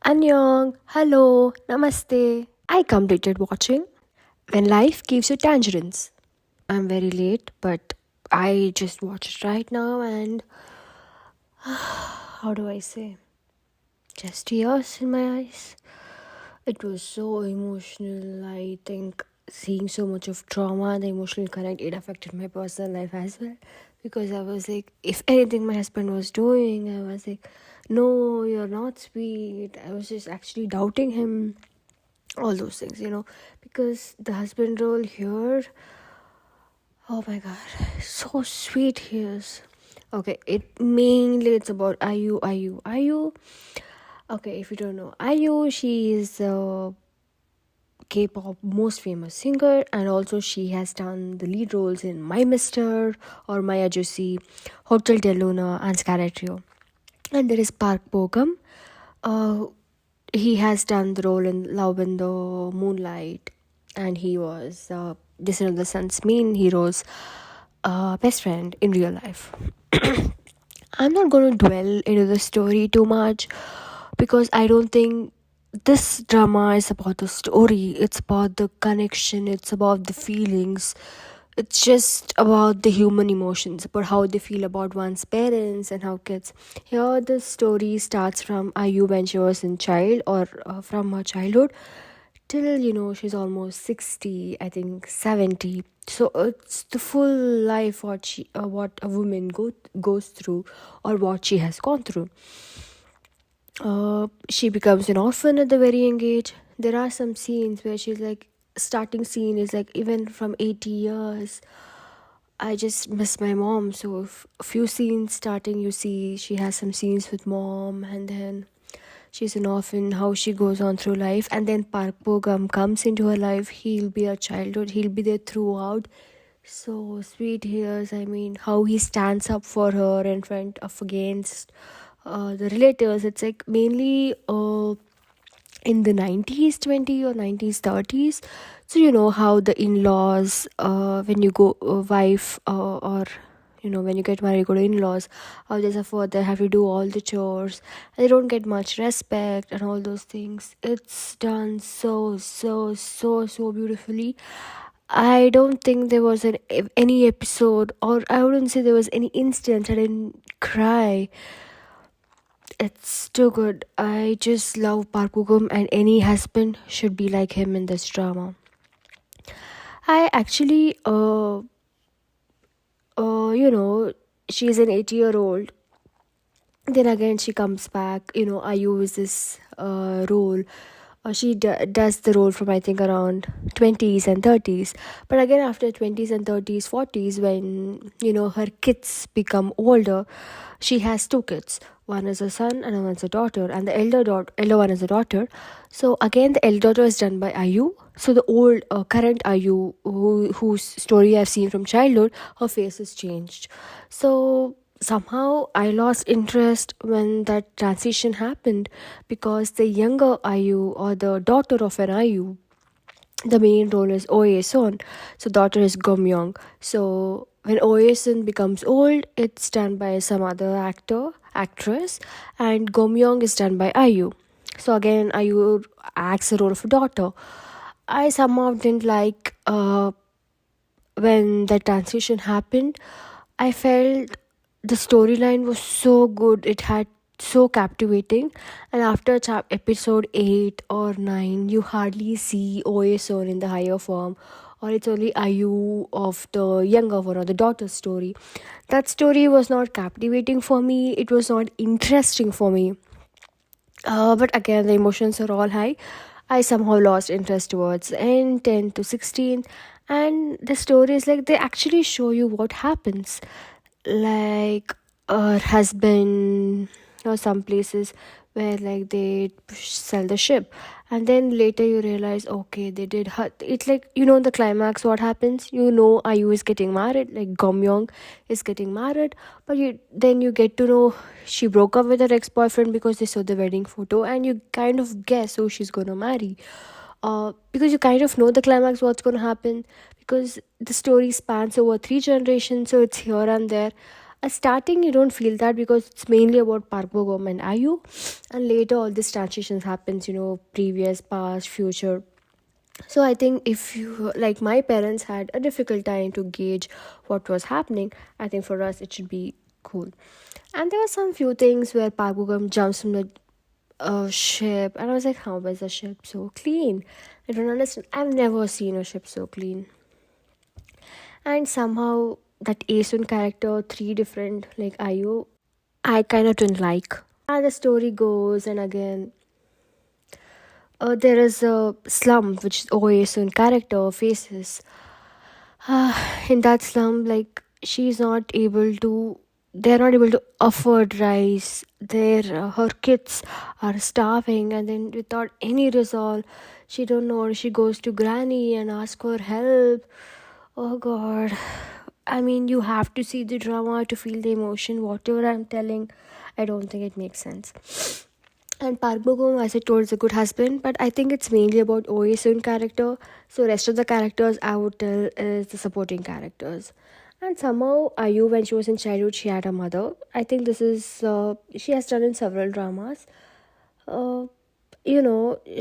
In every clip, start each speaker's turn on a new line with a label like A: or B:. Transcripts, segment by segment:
A: Annyeong, hello, namaste. I completed watching When Life Gives You Tangerines. I'm very late, but I just watched it right now and how do I say? Just tears in my eyes. It was so emotional. I think seeing so much of trauma, the emotional connect, it affected my personal life as well. Because I was like, if anything my husband was doing, I was like, no, you're not sweet. I was just actually doubting him, all those things, because the husband role here, oh my god, so sweet he is. Okay, it's about Ayu. Okay, if you don't know Ayu, she is a K-pop most famous singer, and also she has done the lead roles in My Mister or Maya Josie, Hotel de Luna, and Scarlet Trio. And there is Park Bogum. Uh, he has done the role in Love in the Moonlight, and he was Descent of the Sun's main hero's best friend in real life. I'm not going to dwell into the story too much because I don't think this drama is about the story. It's about the connection, it's about the feelings, it's just about the human emotions, about how they feel about one's parents and how kids. Here, the story starts from Ayu when she was in child or from her childhood till she's almost 60, I think 70. So it's the full life what a woman goes through or what she has gone through. She becomes an orphan at the very young age. There are some scenes where she's like, starting scene is like, even from 80 years I just miss my mom. So a few scenes starting, you see she has some scenes with mom, and then she's an orphan, how she goes on through life. And then Park Bogum comes into her life. He'll be her childhood, he'll be there throughout. So sweet he is. I mean, how he stands up for her in front of against the relatives. It's like mainly in the 90s 20 or 90s 30s. So you know how the in-laws, when you go wife or when you get married, you go to in-laws, how there's a father have to do all the chores, and they don't get much respect and all those things. It's done so beautifully. I don't think there was any episode, or I wouldn't say there was any instance I didn't cry. It's too good. I just love Park Bo-gum, and any husband should be like him in this drama. I actually, she's an 80-year-old. Then again, she comes back. Ayu is this role. She does the role from I think around 20s and 30s. But again, after 20s and 30s, 40s, when her kids become older, she has two kids. One is a son and one is a daughter, and the elder one is a daughter. So again, the elder daughter is done by Ayu. So the old current Ayu, whose story I've seen from childhood, her face has changed. So somehow I lost interest when that transition happened, because the younger Ayu, or the daughter of an Ayu, the main role is Oye Son. So daughter is Gomyong. So when Oye Son becomes old, it's done by some other actress, and Gomyong is done by Ayu. So again, Ayu acts the role of a daughter. I somehow didn't like when the transition happened. I felt the storyline was so good. It had so captivating, and after episode 8 or 9, you hardly see Oyeson in the higher form, or it's only Ayu of the younger one, or the daughter's story. That story was not captivating for me. It was not interesting for me. But again, the emotions are all high. I somehow lost interest towards the end, 10 to 16. And the stories, like, they actually show you what happens. Like, her husband, or some places where, like, they sell the ship. And then later you realize, okay, they did hurt. It's like, the climax, what happens? Ayu is getting married, like Gomyong is getting married. But then you get to know she broke up with her ex-boyfriend because they saw the wedding photo, and you kind of guess who she's gonna marry. Because you kind of know the climax, what's gonna happen, because the story spans over 3 generations, so it's here and there. Starting you don't feel that because it's mainly about Park Bo-gum and Ayu, and later all these transitions happens, previous, past, future. So I think if you, like, my parents had a difficult time to gauge what was happening, I think for us it should be cool. And there were some few things where Park Bo-gum jumps from the ship, and I was like, how was the ship so clean? I don't understand. I've never seen a ship so clean. And somehow that Asun character, three different like Ayu, I kind of didn't like. And the story goes, and again, there is a slum which Oasun character faces. In that slum, like, she's not able to, they're not able to afford rice. Her kids are starving, and then without any resolve, she don't know. She goes to Granny and asks for help. Oh God. I mean, you have to see the drama to feel the emotion. Whatever I'm telling, I don't think it makes sense. And Park Bo-gum, as I told, is a good husband, but I think it's mainly about Oe Soon character. So rest of the characters I would tell is the supporting characters. And somehow Ayu, when she was in childhood, she had a mother. I think this is she has done in several dramas. Uh,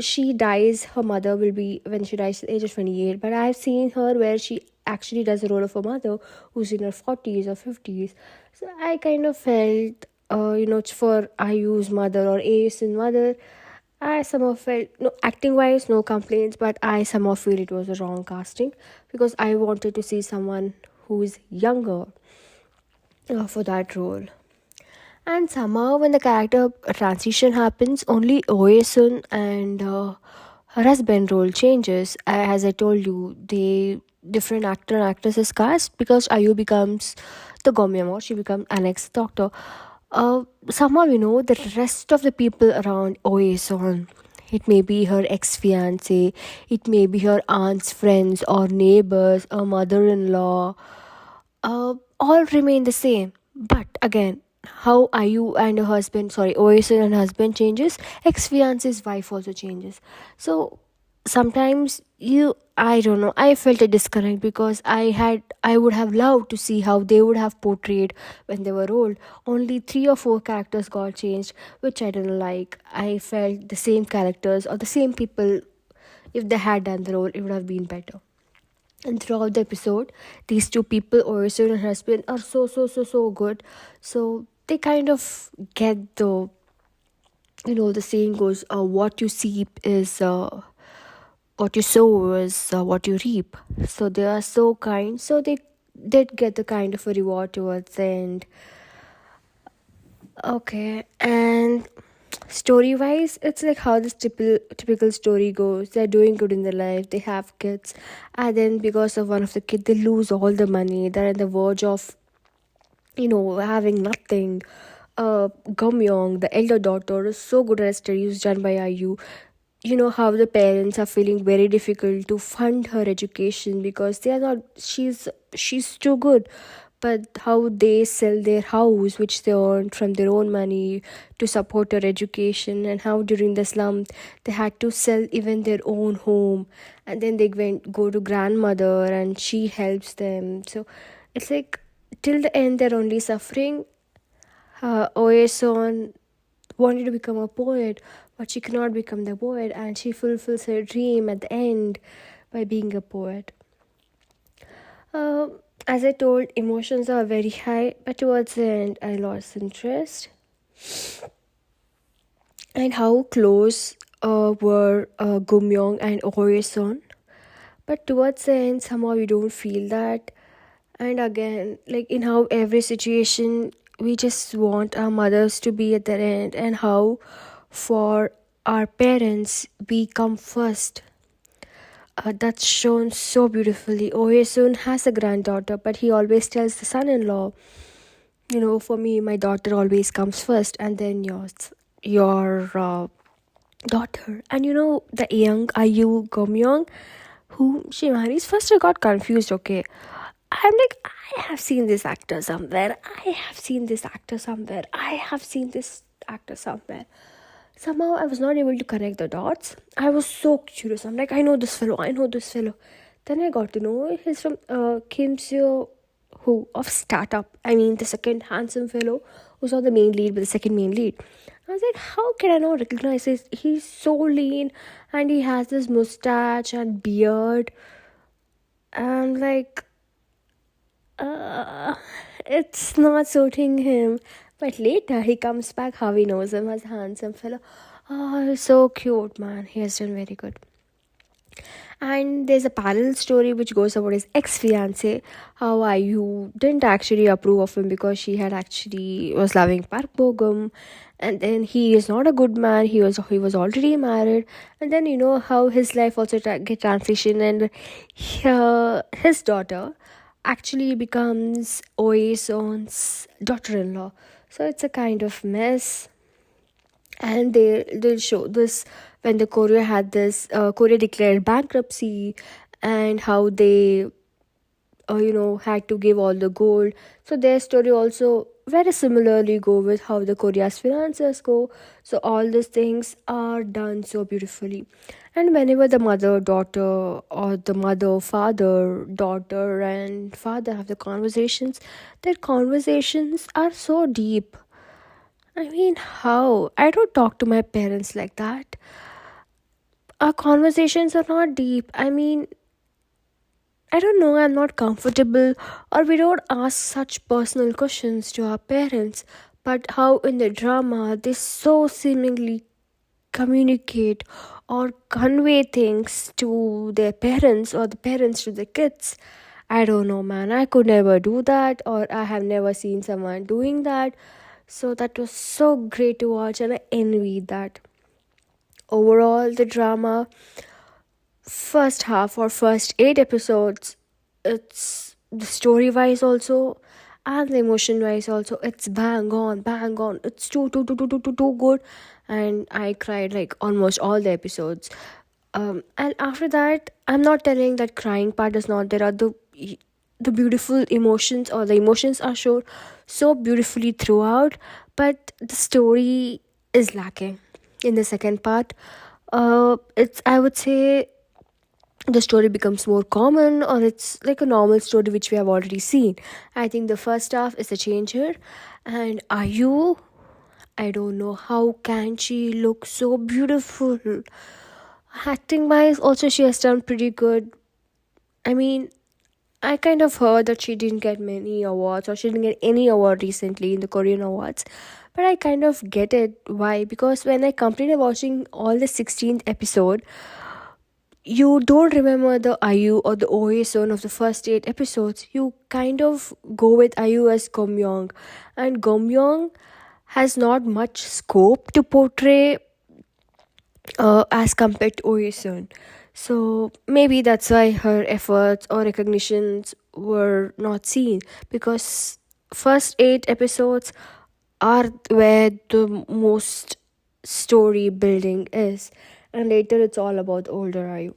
A: she dies. Her mother will be when she dies at the age of 28. But I've seen her where she actually does the role of a mother who's in her 40s or 50s. So I kind of felt, for Ayu's mother or Ace mother, I somehow felt, no, acting wise, no complaints, but I somehow feel it was a wrong casting because I wanted to see someone who's younger for that role. And somehow, when the character transition happens, only Oesun and her husband role changes. As I told you, they different actor and actress is cast because Ayu becomes the Gomyamo, she becomes an ex doctor. Somehow, the rest of the people around Oesun, it may be her ex fiance, it may be her aunt's friends or neighbors, or mother in law, all remain the same. But again, how Ayu and her husband, sorry, Oasis and husband changes, ex fiance's wife also changes. So sometimes I don't know, I felt a disconnect because I would have loved to see how they would have portrayed when they were old. Only 3 or 4 characters got changed, which I didn't like. I felt the same characters or the same people, if they had done the role, it would have been better. And throughout the episode, these two people, Orison and her husband, are so good. So they kind of get the saying goes, what you see is what you sow is what you reap. So they are so kind. So they did get the kind of a reward towards the end. Okay, and story wise, it's like how this typical story goes. They're doing good in their life, they have kids, and then because of one of the kids, they lose all the money. They're on the verge of having nothing. Gumyong, the elder daughter, is so good at studies done by IU. You know how the parents are feeling very difficult to fund her education because they are not. She's too good, but how they sell their house, which they earned from their own money, to support her education, and how during the slum they had to sell even their own home, and then they go to grandmother and she helps them. So it's like till the end they're only suffering. Oeson wanted to become a poet, but she cannot become the poet, and she fulfills her dream at the end by being a poet. Uh, as I told, emotions are very high, but towards the end, I lost interest. And how close were Gumyong and Oeson, but towards the end, somehow you don't feel that. And again, like in how every situation we just want our mothers to be at the end, and how for our parents we come first. That's shown so beautifully. Oyesun has a granddaughter, but he always tells the son-in-law, for me, my daughter always comes first, and then your daughter. And the young Ayu Gomyong, who she marries. First, I got confused. Okay, I'm like, I have seen this actor somewhere. I have seen this actor somewhere. I have seen this actor somewhere. Somehow I was not able to connect the dots. I was so curious. I'm like, I know this fellow. Then I got to know he's from Kim Seo who of startup. I mean, the second handsome fellow who's not the main lead, but the second main lead. I was like, how can I not recognize this? He's so lean, and he has this mustache and beard. I'm like, uh, it's not suiting him. But later he comes back, how he knows him as a handsome fellow. Oh, he's so cute, man. He has done very good. And there's a parallel story which goes about his ex-fiance, how Ayu didn't actually approve of him because she had actually was loving Park Bogum, and then he is not a good man. He was already married, and then you know how his life also get transition, and his daughter actually becomes Oeson's daughter-in-law. So it's a kind of mess, and they'll show this when the Korea declared bankruptcy, and how they had to give all the gold. So their story also very similarly go with how the Korea's finances go. So all these things are done so beautifully. And whenever the mother daughter, or the mother father daughter and father have the conversations, their conversations are so deep. I mean, how? I don't talk to my parents like that. Our conversations are not deep. I mean, I don't know, I'm not comfortable, or we don't ask such personal questions to our parents. But how in the drama they so seemingly communicate or convey things to their parents, or the parents to the kids. I don't know, man. I could never do that, or I have never seen someone doing that. So that was so great to watch, and I envied that. Overall, the drama, first half or first 8 episodes, it's the story wise also and the emotion wise also, it's bang on. It's too good, and I cried like almost all the episodes. And after that, I'm not telling that crying part is not there. Are the beautiful emotions, or the emotions are shown so beautifully throughout, but the story is lacking in the second part. It's, I would say, the story becomes more common, or it's like a normal story which we have already seen. I think the first half is a change here. And Ayu, I don't know how can she look so beautiful. Acting wise also she has done pretty good. I mean, I kind of heard that she didn't get many awards, or she didn't get any award recently in the Korean awards. But I kind of get it. Why? Because when I completed watching all the 16th episode, you don't remember the Ayu or the OA son of the first 8 episodes. You kind of go with Ayu as Gomyong. And Gomyong has not much scope to portray as compared to OA son. So maybe that's why her efforts or recognitions were not seen, because first 8 episodes are where the most story building is, and later it's all about older Ayu.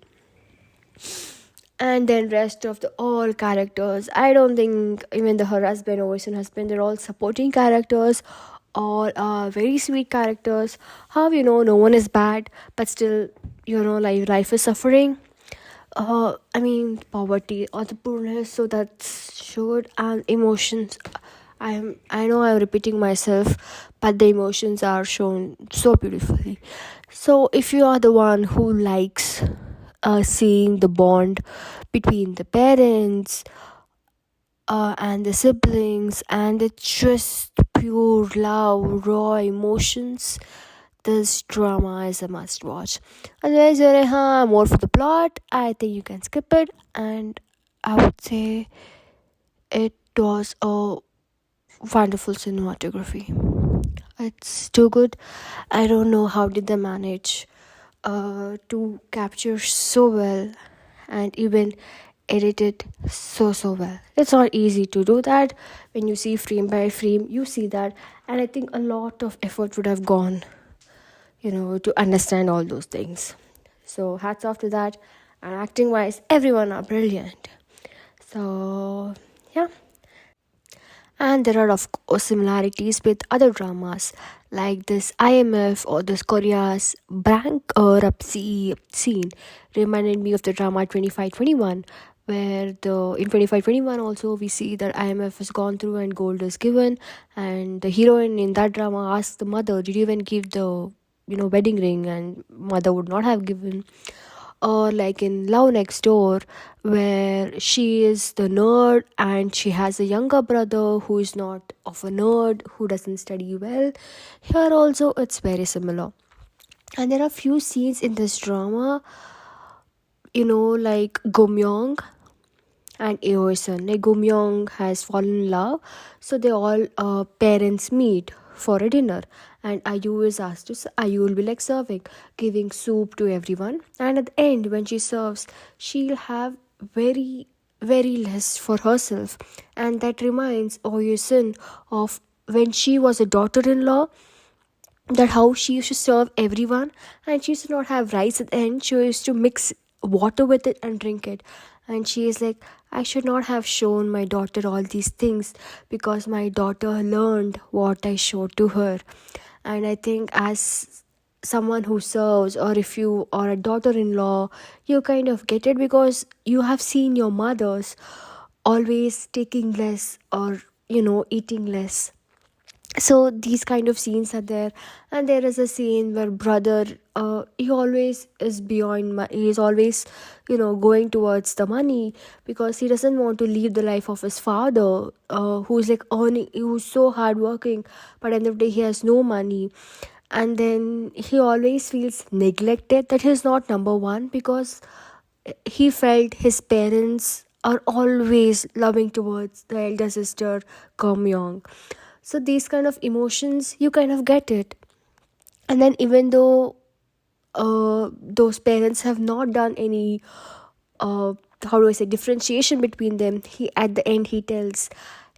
A: And then rest of the all characters, I don't think even the her husband or his husband, they're all supporting characters, all are very sweet characters. How no one is bad, but still like life is suffering. I mean, poverty or the poorness, so that's showed. And emotions, I know I'm repeating myself, but the emotions are shown so beautifully. So if you are the one who likes seeing the bond between the parents and the siblings, and it's just pure love, raw emotions, this drama is a must watch. Otherwise, you're like, more for the plot, I think you can skip it. And I would say it was a wonderful cinematography. It's too good. I don't know how did they manage to capture so well, and even edit it so well. It's not easy to do that. When you see frame by frame, you see that, and I think a lot of effort would have gone to understand all those things. So hats off to that. And acting wise, everyone are brilliant. So yeah. And there are of course similarities with other dramas like this IMF or this Korea's bankruptcy scene reminded me of the drama 2521, where the in 25-21 also we see that IMF has gone through and gold is given, and the heroine in that drama asks the mother, did you even give the wedding ring, and mother would not have given. Or like in Love Next Door, where she is the nerd and she has a younger brother who is not of a nerd, who doesn't study well. Here also it's very similar. And there are few scenes in this drama, like Gomyong and Eoson. Like Gomyong has fallen in love, so they all parents meet for a dinner, and Ayu is asked to. Ayu will be like serving, giving soup to everyone, and at the end, when she serves, she'll have very very less for herself, and that reminds Eoson of when she was a daughter-in-law, that how she used to serve everyone, and she used to not have rice at the end, she used to mix water with it and drink it. And she is like, I should not have shown my daughter all these things, because my daughter learned what I showed to her. And I think as someone who serves, or if you are a daughter-in-law, you kind of get it, because you have seen your mothers always taking less, or eating less. So these kind of scenes are there. And there is a scene where brother, he always is beyond he is always going towards the money, because he doesn't want to leave the life of his father, who's like earning, who's so hardworking, but at the end of the day he has no money. And then he always feels neglected, that he's not number one, because he felt his parents are always loving towards the elder sister Kom Young. So these kind of emotions, you kind of get it. And then even though those parents have not done any how do I say, differentiation between them, he at the end he tells,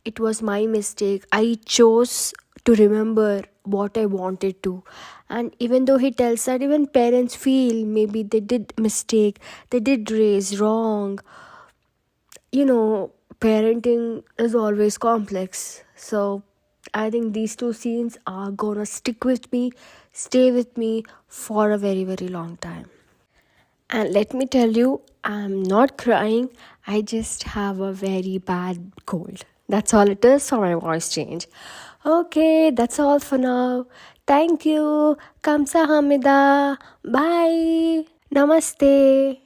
A: it was my mistake, I chose to remember what I wanted to. And even though he tells that, even parents feel maybe they did mistake, they did raise wrong. Parenting is always complex. So I think these two scenes are gonna stick with me, stay with me for a very, very long time. And let me tell you, I'm not crying, I just have a very bad cold. That's all it is for my voice change. Okay, that's all for now. Thank you. Kamsahamnida. Bye. Namaste.